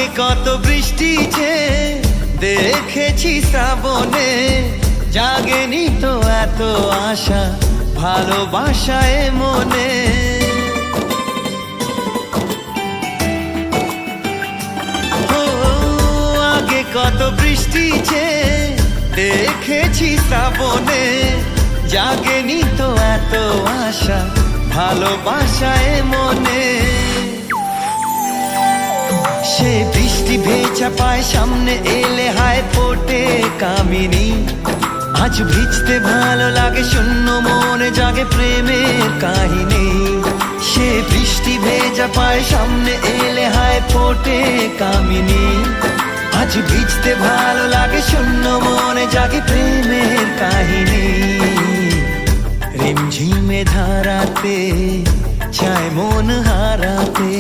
আগে কত বৃষ্টি যে দেখেছি শ্রাবণে, জাগেনি তো এত আশা ভালোবাসায় মনে। ও আগে কত বৃষ্টি যে দেখেছি শ্রাবণে, জাগেনি তো এত আশা ভালোবাসায় মনে। সে বৃষ্টি ভেজা পায় সামনে এলে হায় ফোটে কামিনী। আজ ভিজতে ভালো লাগে শূন্য মনে জাগে প্রেমের কাহিনী। সে বৃষ্টি ভেজা পায় সামনে এলে হায় ফোটে কামিনী। আজ ভিজতে ভালো লাগে শূন্য মনে জাগে প্রেমের কাহিনী। রিমঝিমে ধারাতে চায় মন হারাতে।